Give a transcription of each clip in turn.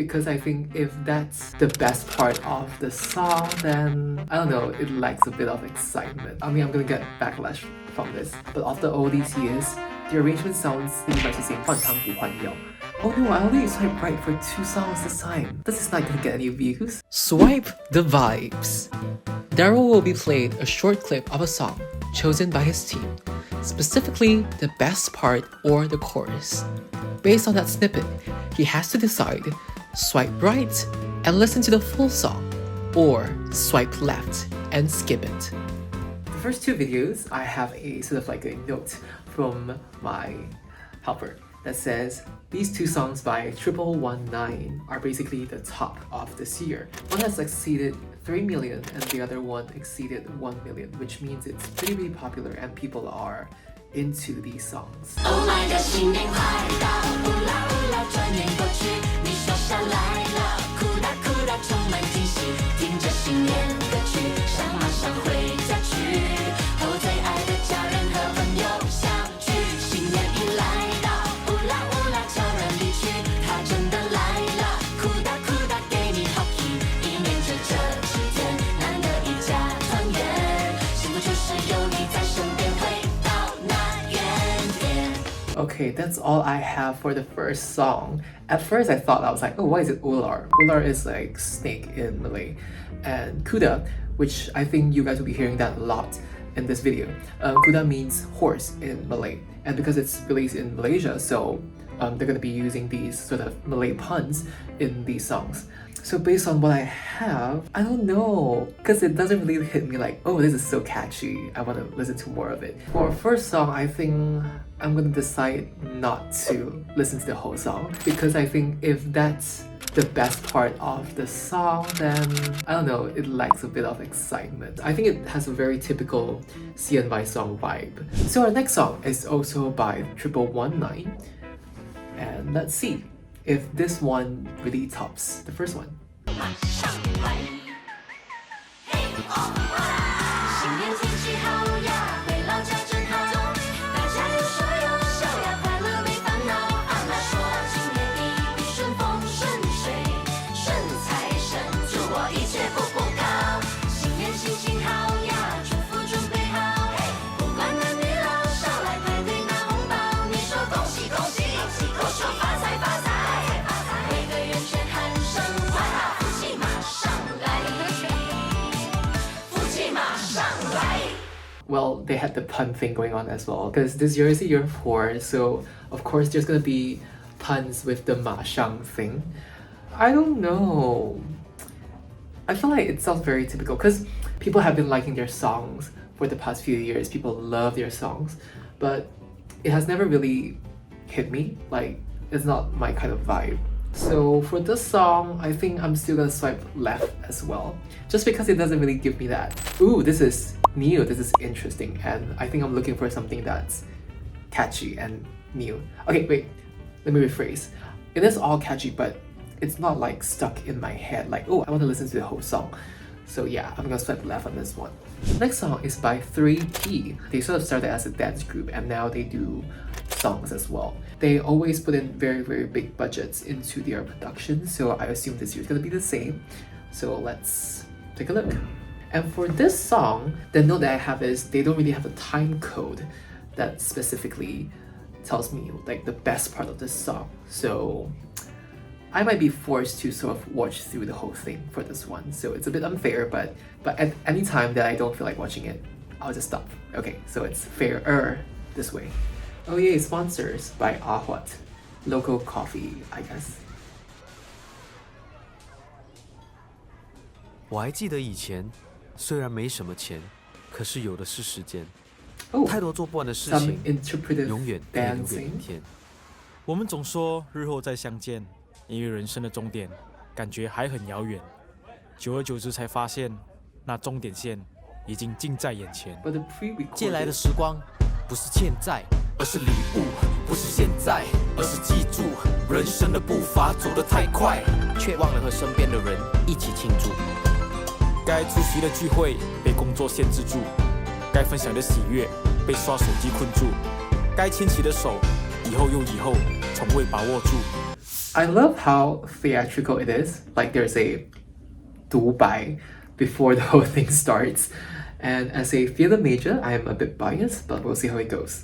because I think if that's the best part of the song, then I don't know, it lacks a bit of excitement. I mean, I'm gonna get backlash from this, but after all these years, the arrangement sounds similar to saying 换汤不换药. Oh no, I only swiped right for 2 songs this time. This is not gonna get any views. Swipe the vibes. Daryl will be played a short clip of a song chosen by his team, specifically the best part or the chorus. Based on that snippet, he has to decide swipe right and listen to the full song, or swipe left and skip it. The first 2 videos, I have a sort of like a note from my helper that says these 2 songs by 1119 are basically the top of this year. One has exceeded 3 million and the other one exceeded 1 million, which means it's really popular and people are into these songs. Oh my gosh, 新年快到，乌拉乌拉，转眼过去，你说下来了，哭哒哭哒，充满惊喜，听着新年歌曲，想马上回家去，和最爱的家人和朋友相聚，新年已来到，乌拉乌拉，悄然离去，他真的来了，哭哒哭哒，给你好气，一年就这几天，难得一家团圆，幸福就是有你在身边。Okay, that's all I have for the first song. At first I thought, I was like, oh, why is it ular? Ular is like snake in Malay. And kuda, which I think you guys will be hearing that a lot in this video. Kuda means horse in Malay. And because it's released in Malaysia, so they're going to be using these sort of Malay puns in these songs. So based on what I have, I don't know, because it doesn't really hit me like, oh, this is so catchy, I want to listen to more of it. For first song, I think I'm going to decide not to listen to the whole song, because I think if that's the best part of the song, then I don't know, it lacks a bit of excitement. I think it has a very typical CNY song vibe. So our next song is also by 1119, and let's see if this one really tops the first one. Well, they had the pun thing going on as well, because this year is a year 4, so of course there's gonna be puns with the 马上 thing. I don't know. I feel like it sounds very typical, because people have been liking their songs for the past few years. People love their songs, but it has never really hit me. Like, it's not my kind of vibe. So for this song, I think I'm still gonna swipe left as well, just because it doesn't really give me that, ooh, this is new, this is interesting, and I think I'm looking for something that's catchy and new. Okay, wait, let me rephrase. It is all catchy, but it's not like stuck in my head, like, oh, I want to listen to the whole song. So yeah, I'm gonna swipe left on this one. Next song is by 3P. They sort of started as a dance group and now they do songs as well. They always put in very big budgets into their production, so I assume this year's gonna be the same. So let's take a look. And for this song, the note that I have is they don't really have a time code that specifically tells me like the best part of this song. So I might be forced to sort of watch through the whole thing for this one. So it's a bit unfair, but at any time that I don't feel like watching it, I'll just stop. Okay, so it's fairer this way. Oh yay, sponsors by Ahwat. Local coffee, I guess. 我还记得以前，虽然没什么钱，可是有的是时间。太多做不完的事情，永远可以留给明天。我们总说日后再相见，因为人生的终点感觉还很遥远。久而久之才发现，那终点线已经近在眼前。借来的时光不是欠债，而是礼物；不是现在，而是记住。人生的步伐走得太快，却忘了和身边的人一起庆祝。该出席的聚会被工作限制住，该分享的喜悦被刷手机困住，该牵起的手以后又以后，从未把握住。I love how theatrical it is. Like there's a 独白 before the whole thing starts. And as a theater major, I am a bit biased, but we'll see how it goes.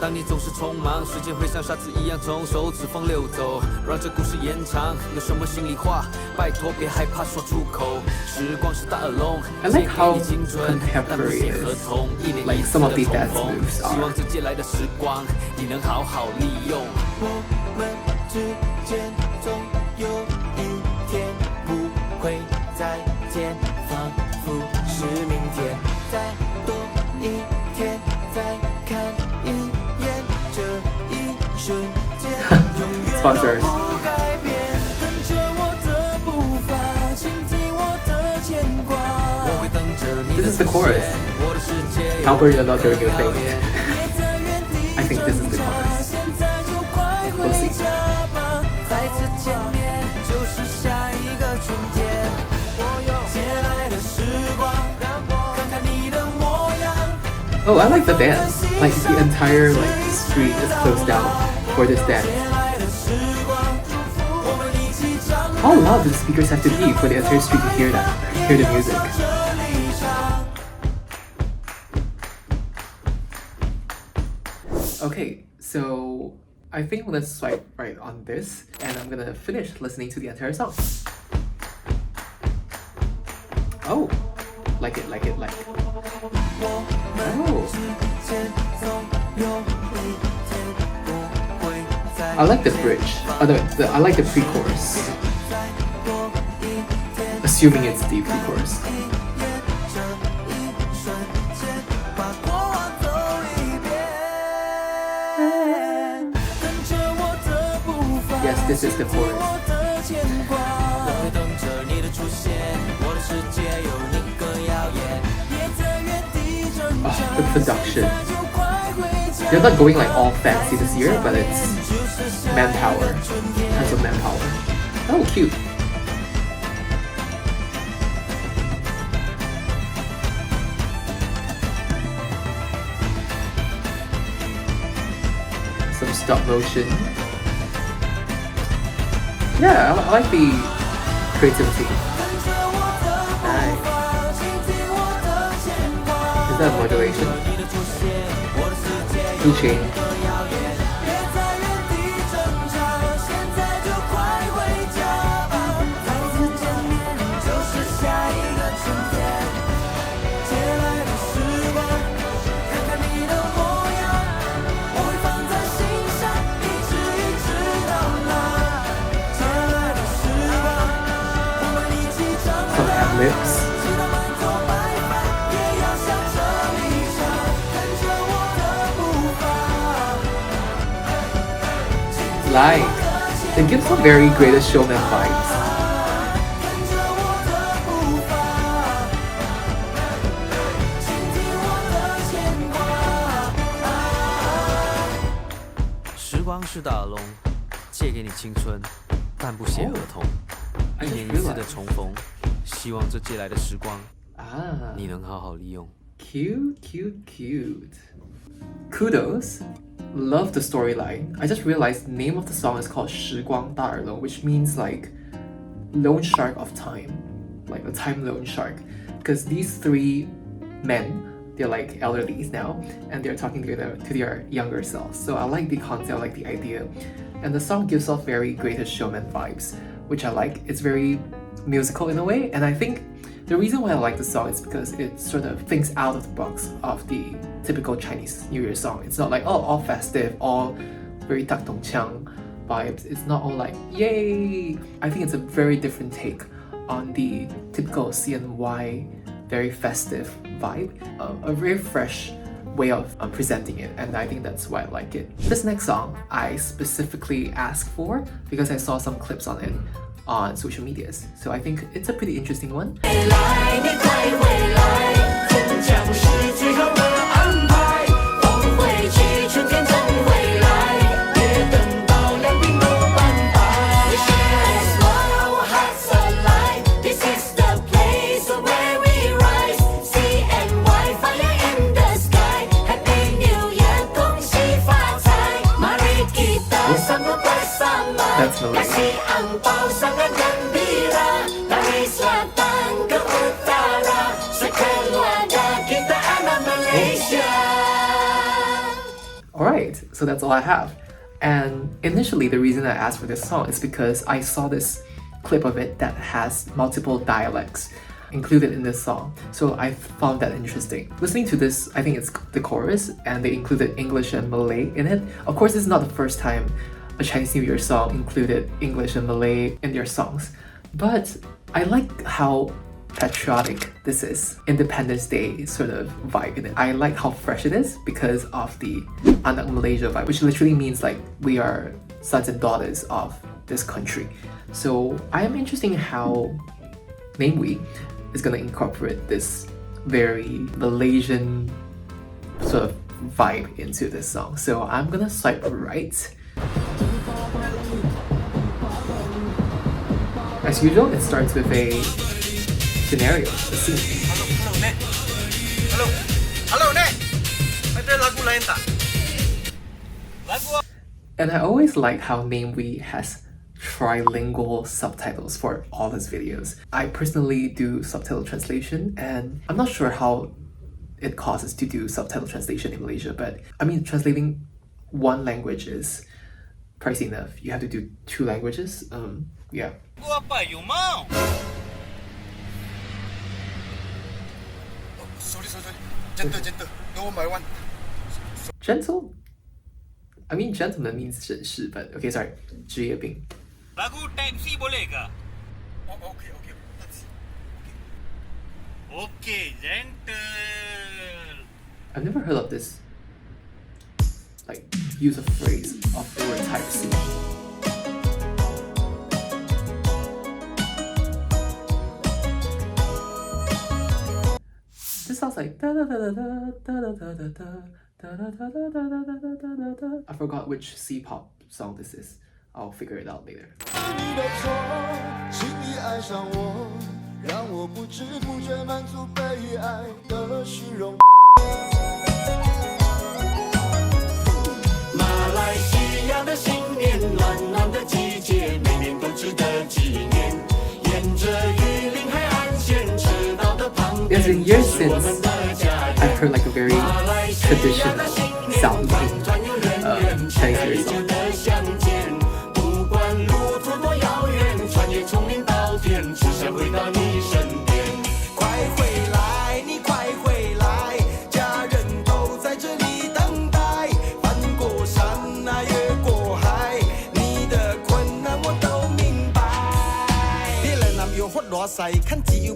当你总是匆忙，时间会像沙子一样从手指缝溜走，让这故事延长。有什么心里话，拜托别害怕说出口。时光是大耳窿， I like how 青春，但不 contemporary 写 it 合 is. 同，一年 Like 一 some 次 of 的 these 重 dance 逢。 moves 希望 are. 这借来的时光，你能好好利用。我们之间总有一天不会再见，仿佛是明天。再多一天，再看一眼这一瞬间，永远都 Sponsors. 不改变。跟着我的步伐，倾听我的牵挂。我会等着你 This 的 is the 出 chorus. 现。我的世界 Albert, you're not doing your 有 thing. 别在原地 I think this is the chorus. 现在就快 We'll 回 see. 家吧，再次见面就是下一个春天。借来的时光，让我看看你的模样。 Oh, I like the dance. Like the entire street is closed down for this dance. 借来的时光，我们一起长 How loud do the speakers have to be for the entire street to hear that? Hear the music. 这里唱。 Okay, so I think let's swipe right on this, and I'm gonna finish listening to the entire song. Oh, like it, like it, like it. Oh, I like the bridge. Oh no, I like the pre-chorus. Assuming it's the pre-chorus. Yes, this is the chorus. Oh, the production. They're not going like all fancy this year, but it's manpower. Tons of manpower. Oh, cute. Some stop motion. Yeah, I like the creativity. Nice. Is that modulation? Blue chain. Some ad-libs. Like, it gives some very Greatest Showman vibes. I just realized. Ah. Cute, cute, cute. Kudos. Love the storyline. I just realized the name of the song is called 时光大耳窿, which means like loan shark of time, like a time loan shark. Because these three men, they're like elderlies now, and they're talking to their younger selves. So I like the concept, I like the idea. And the song gives off very Greatest Showman vibes, which I like. It's very musical in a way, and I think the reason why I like the song is because it sort of thinks out of the box of the typical Chinese New Year song. It's not like, oh, all festive, all very tak tong chiang vibes. It's not all like, yay! I think it's a very different take on the typical CNY, very festive vibe. A very fresh way of presenting it, and I think that's why I like it. This next song, I specifically asked for because I saw some clips on it on social medias. So I think it's a pretty interesting one. That's Malaysia. So that's all I have. And initially, the reason I asked for this song is because I saw this clip of it that has multiple dialects included in this song. So I found that interesting. Listening to this, I think it's the chorus, and they included English and Malay in it. Of course, this is not the first time a Chinese New Year song included English and Malay in their songs. But I like how patriotic this is, Independence Day sort of vibe in it. I like how fresh it is because of the Anak Malaysia vibe, which literally means like we are sons and daughters of this country. So I am interested in how Namewee is gonna incorporate this very Malaysian sort of vibe into this song. So I'm gonna swipe right. As usual, it starts with a scenario, a scene. Halo, Nek. Ada lagu lain tak? And I always like how Namewee has trilingual subtitles for all his videos. I personally do subtitle translation, and I'm not sure how it costs to do subtitle translation in Malaysia, but I mean, translating one language is pricey enough. You have to do 2 languages. Yeah. Sorry. Gentle. No one by one. Gentle? I mean, gentleman means 绅士, but okay, sorry. 职业病. Lagu taxi boleh ke? Oh, okay. Taxi. Okay, gentle. I've never heard of this, like, use of phrase of the word type C. This sounds like da da da da da da da da da. I forgot which C-pop song this is. I'll figure it out later. It's been years since I've heard like a very traditional sounding Chinese New Year song.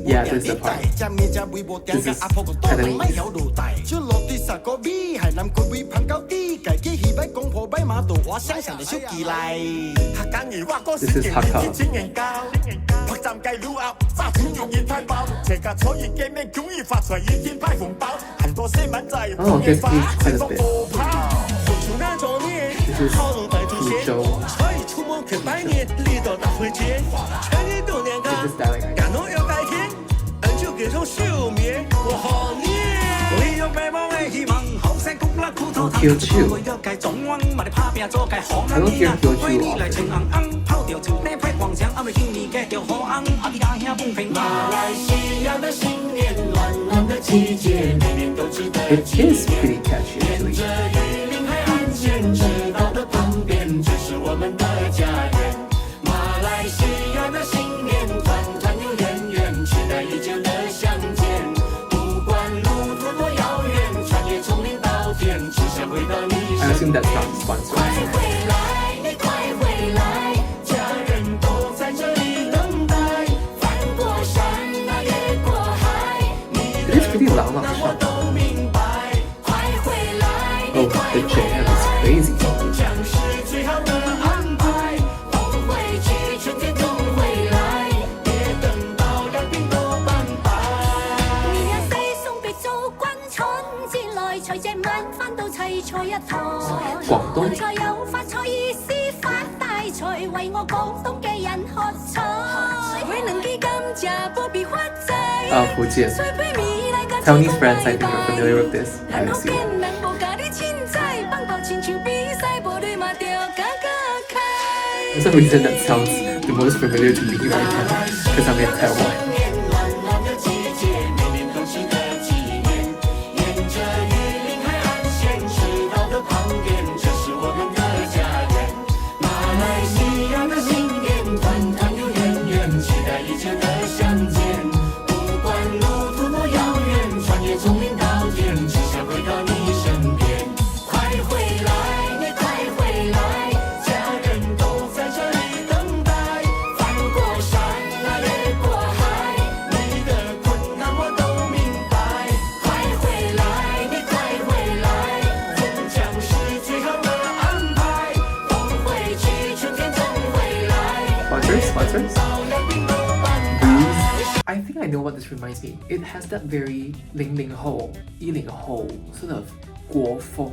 Yeah, this is the part. This is kind of This is Hakka. Oh, guess he's quite a bit. This is Fuzhou. Is this dialect? Teochew. I don't hear Teochew often. It is pretty catchy actually. I assume that's not sponsored. It is pretty loud on the shot. Oh, the jam is crazy. Fujian. Taiwanese friends, I think you're familiar with this. I assume. For some reason that sounds the most familiar to me right now, because I'm in Taiwan. Dancers? Blues? I think I know what this reminds me. It has that very 00后, 10后 sort of 国风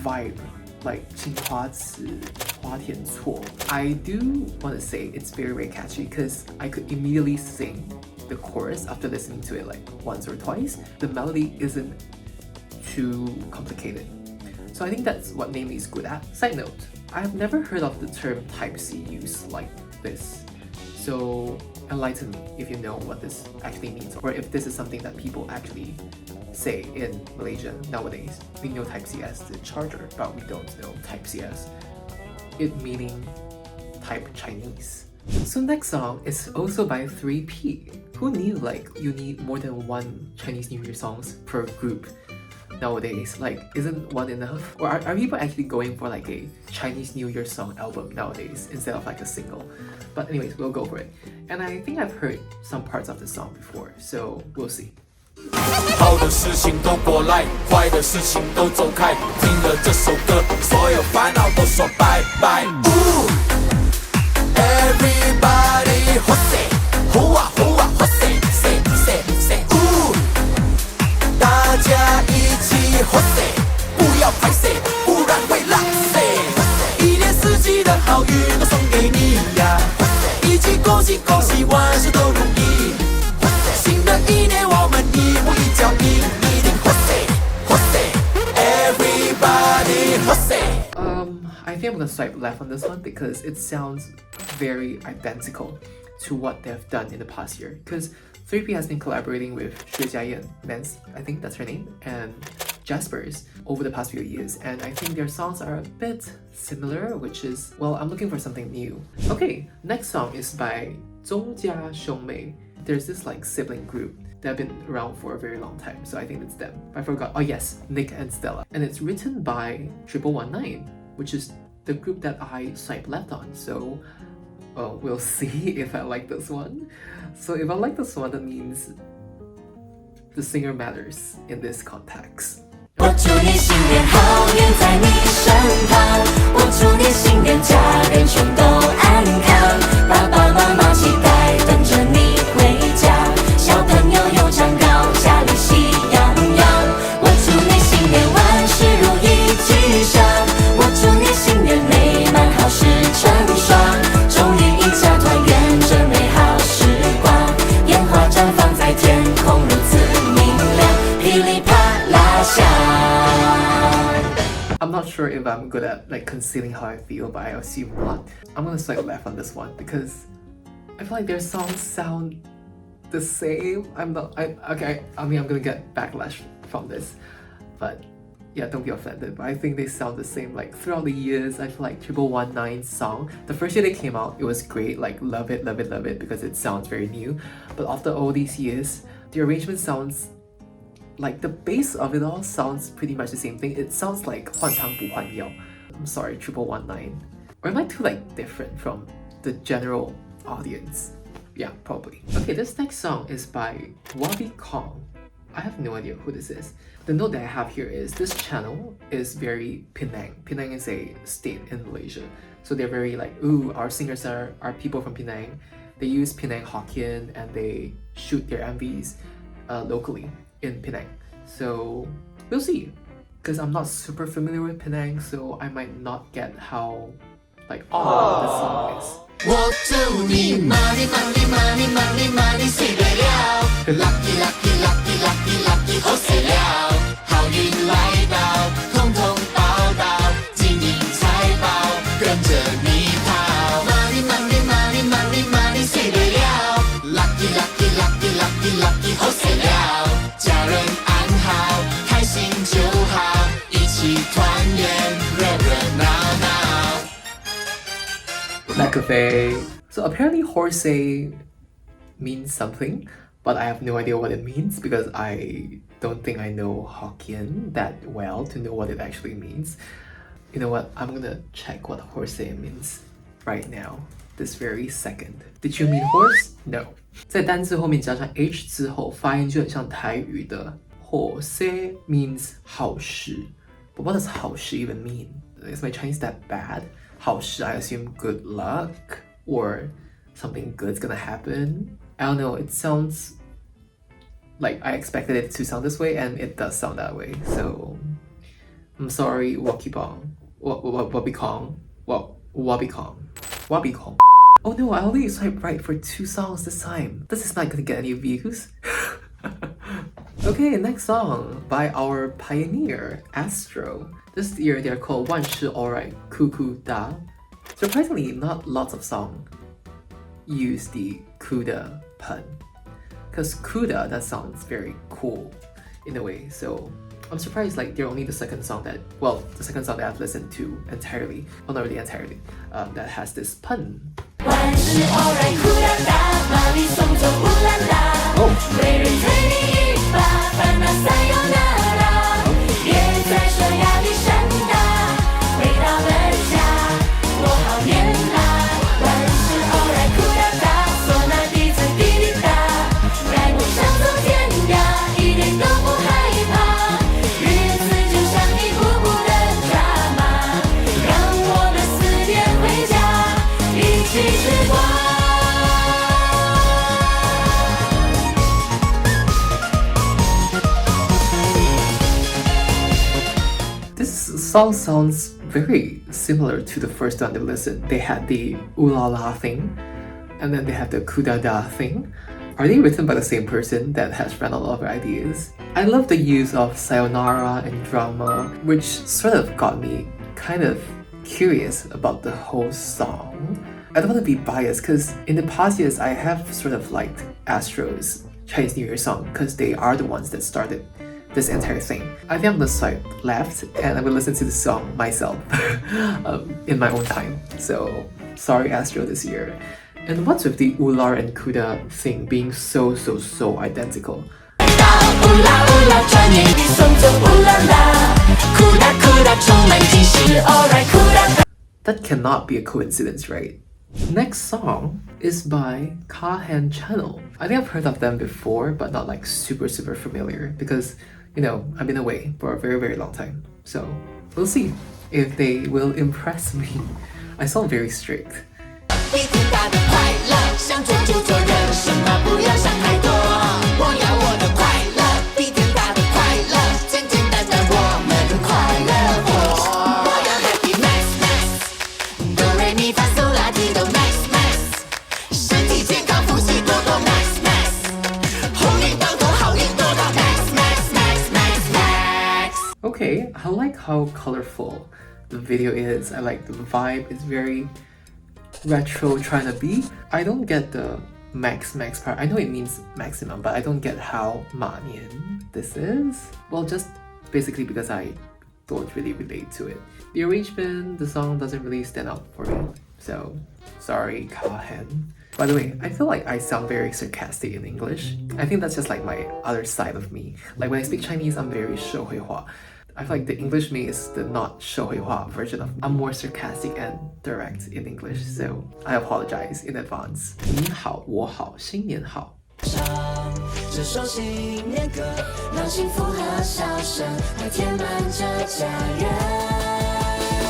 vibe, like 青花瓷, 花田错. I do want to say it's very, very catchy because I could immediately sing the chorus after listening to it like once or twice. The melody isn't too complicated. So I think that's what Namewee is good at. Side note, I have never heard of the term Type-C used like this. So enlighten me if you know what this actually means, or if this is something that people actually say in Malaysia nowadays. We know Type-C as the charger, but we don't know Type-C as it meaning type Chinese. So next song is also by 3P. Who knew like you need more than one Chinese New Year songs per group nowadays? Like, isn't one enough? Or are people actually going for like a Chinese New Year song album nowadays instead of like a single? But anyways, we'll go for it. And I think I've heard some parts of the song before, so we'll see. 好的事情都过来，坏的事情都走开。听了这首歌，所有烦恼都说拜拜。Everybody, Jose, Hua Hua, Jose, say say say. 大家一起 Jose， 不要拍谁，不然会浪费。一年四季的好运都送给你呀，一起恭喜恭喜，万事都如意。新的一年我们一步一脚印，一定 Jose Jose everybody Jose。 I think I'm gonna swipe left on this one because it sounds very identical to what they've done in the past year. Because 3P has been collaborating with Xue Jiayan, Men's, I think that's her name, and Jaspers over the past few years, and I think their songs are a bit similar, which is, well, I'm looking for something new. Okay, next song is by 中家兄妹. There's this like sibling group that have been around for a very long time, so I think it's them. I forgot. Oh yes, Nick and Stella. And it's written by 119, which is the group that I swipe left on. So we'll see if I like this one. So if I like this one, that means the singer matters in this context. 我祝你新年好运在你身旁，我祝你新年家人全都安康，爸爸妈妈期待等着你回家，小朋友又长高，家里喜洋洋。我祝你新年万事如意吉祥，我祝你新年美满好事成双，终于一家团圆这美好时光，烟花绽放在天空如此明亮，噼里啪啦响。I'm not sure if I'm good at like concealing how I feel, but I assume not. I'm gonna swipe left on this one because I feel like their songs sound the same. I'm gonna get backlash from this, but yeah, don't be offended. But I think they sound the same. Like throughout the years, I feel like 119's song, the first year they came out, it was great. Like love it, love it, love it because it sounds very new. But after all these years, the arrangement sounds like the base of it all sounds pretty much the same thing. It sounds like 换汤不换药. I'm sorry, 119. Or am I too like different from the general audience? Yeah, probably. Okay, this next song is by Wabi Kong. I have no idea who this is. The note that I have here is this channel is very Penang. Penang is a state in Malaysia. So they're very like, ooh, our singers are people from Penang. They use Penang Hokkien and they shoot their MVs locally in Penang. So we'll see. Because I'm not super familiar with Penang, so I might not get how like all this song is. 我祝你 money money money money money 睡得了 lucky lucky lucky lucky lucky 好睡了好运来到统统报到金银财宝跟着你跑 money money money money money 睡得了 lucky lucky lucky lucky lucky 好睡了家人安好开心就好一起团圆热热闹闹 McAfee. So apparently Horsey means something, but I have no idea what it means because I don't think I know Hokkien that well to know what it actually means. You know what? I'm gonna check what Horsey means right now, this very second. Did you mean horse? No. 在单字后面加上 H 之后，发音就很像台语的 Horsey means 好事. But what does 好事 even mean? Is my Chinese that bad? 好事 I assume good luck or something good's gonna happen. I don't know, it sounds like I expected it to sound this way, and it does sound that way. So I'm sorry, Wabi Kong. Wabi Kong. Wabi Kong. Wabi Kong. Oh no, I only swiped right for 2 songs this time. This is not gonna get any views. Okay, next song by our pioneer, Astro. This year they're called 万事 alright, 酷酷哒. Surprisingly, not lots of songs use the kuda pun. Because kuda, that sounds very cool in a way. So I'm surprised like they're only the second song that I've listened to entirely, well not really entirely, that has this pun. 万事 alright 酷哒哒，把你送走乌拉拉，为人推你一把，烦恼撒由那拉，别再说压力山大，回到了家，我好黏啦。万事 alright 酷哒哒，唢呐笛子滴滴答，该梦想走天涯，一点都不害怕，日子就像一幕幕的 drama， 让我们4点回家，一起吃光。This song sounds very similar to the first one they listened. They had the ooh la la thing, and then they have the kudada thing. Are they written by the same person that has run out of ideas? I love the use of sayonara and drama, which sort of got me kind of curious about the whole song. I don't want to be biased because in the past years I have sort of liked Astro's Chinese New Year song because they are the ones that started this entire thing. I think I'm gonna swipe left and I will listen to the song myself in my own time. So sorry Astro this year. And what's with the Ular and Kuda thing being so identical? That cannot be a coincidence, right? Next song is by Kahen channel. I think I've heard of them before, but not like super familiar because, you know, I've been away for a very long time. So we'll see if they will impress me. I sound very strict. 一天大的快乐，想做就做，人生嘛不要想太多。我要我的快乐，一天大的快乐，简简单单我们快乐活。我要 happy max max， 哆来咪发嗦拉提哆 max max， 身体健康，福气多多 max max， 红运当头，好运多到 max max max max max。 Okay, I like how colorful the video is. I like the vibe. It's very retro trying to be. I don't get the max part. I know it means maximum, but I don't get how 马年 this is. Well, just basically because I don't really relate to it. The arrangement, the song doesn't really stand out for me. So, sorry, Kahen. By the way, I feel like I sound very sarcastic in English. I think that's just like my other side of me. Like when I speak Chinese, I'm very 社会化. I feel like the English me is the not 社会化 version of I'm more sarcastic and direct in English, so I apologize in advance. 你好，我好，新年好。这首新年歌，让幸福和笑声来填满这家园。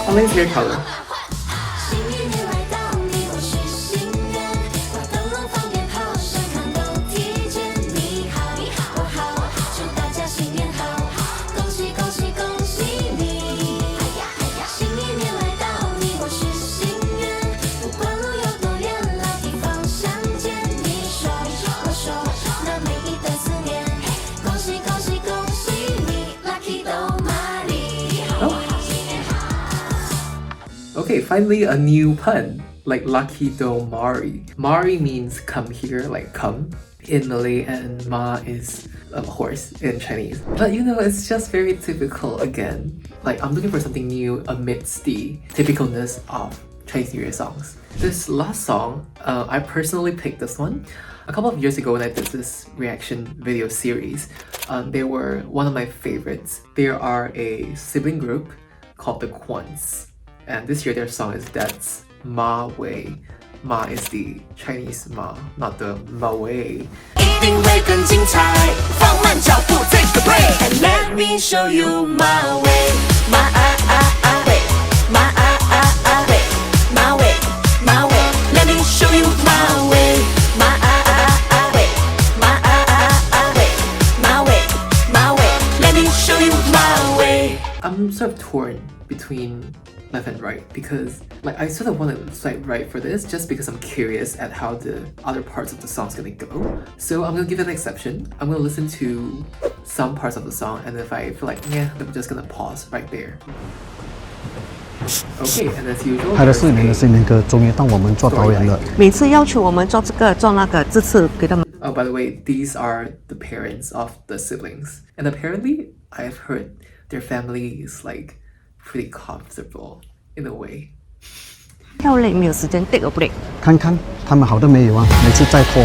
I like hair color. 新一年来到，你或许新年，挂灯笼放鞭炮，声看都听见。你好，我好，祝大家新年好，恭喜恭喜恭喜你！新一年来到，你或许心愿，不管路有多远，老地方相见。你说，我说，那每一段思念，恭喜恭喜恭喜你 ，Lucky 都玛丽。Okay, finally a new pun, like Lucky Do Mari. Mari means come here, like come in Malay, and Ma is a horse in Chinese. But you know, it's just very typical again. Like I'm looking for something new amidst the typicalness of Chinese New Year songs. This last song, I personally picked this one. A couple of years ago when I did this reaction video series, they were one of my favorites. They are a sibling group called the Quans. And this year their song is That's Ma Wei. Ma is the Chinese Ma, not the Ma Wei. 一定会更精彩，放慢脚步 take a break and let me show you my way my way my way my way my way let me show you my way torn between left and right because like I sort of want to swipe right for this just because I'm curious at how the other parts of the song's gonna go. So I'm gonna give it an exception. I'm gonna listen to some parts of the song, and if I feel like yeah, I'm just gonna pause right there. Okay, and as usual, 拍了4年的新年歌，终于到我们做导演了。每次要求我们做这个做那个，这次给他们。 Oh, by the way, these are the parents of the siblings, and apparently I've heard their family is like pretty comfortable in a way. 跳累没有时间 take a break。看看他们好的没有啊？每次在拖。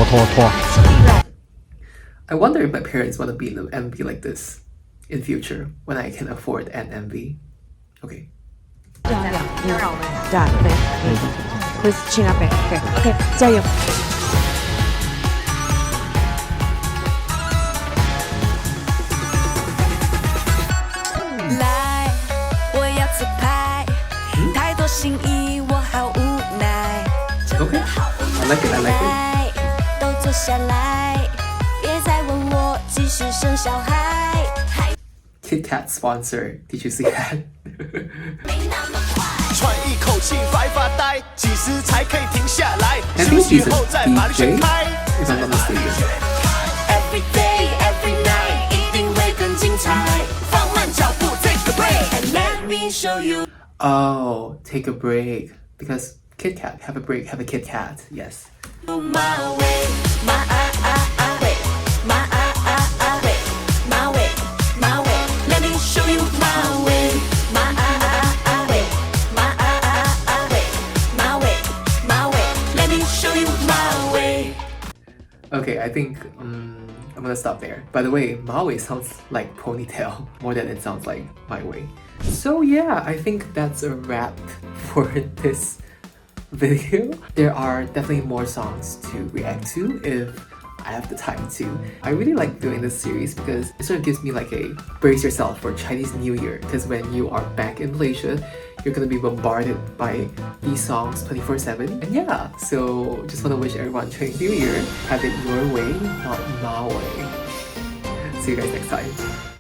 I wonder if my parents want to be in an MV like this in future when I can afford an MV. Okay. 加对，会去那边。OK， 加油。 来，我要自拍，太多心意，我好无奈。 Okay. I like it. I like it. 都坐下来，别再问我几时生小孩。 Kit Kat sponsor. Did you see that? 喘一口气发发呆，几时才可以停下来？ I think he's a DJ, if I'm not mistaken. Every day, every night， 一定会更精彩。放慢脚步 ，take a break，and let me show you。 Oh, take a break because Kit Kat, have a break, have a Kit Kat. Yes. My way, my way, my way, my way, my way. Let me show you my way, my way, my way, my way, my way. Let me show you my way. Okay, I think I'm gonna stop there. By the way, my way sounds like ponytail more than it sounds like my way. So yeah, I think that's a wrap for this video. There are definitely more songs to react to if I have the time to. I really like doing this series because it sort of gives me like a brace yourself for Chinese New Year, because when you are back in Malaysia, you're gonna be bombarded by these songs 24/7. And yeah, so just want to wish everyone Chinese New Year. Have it your way, not my way. See you guys next time.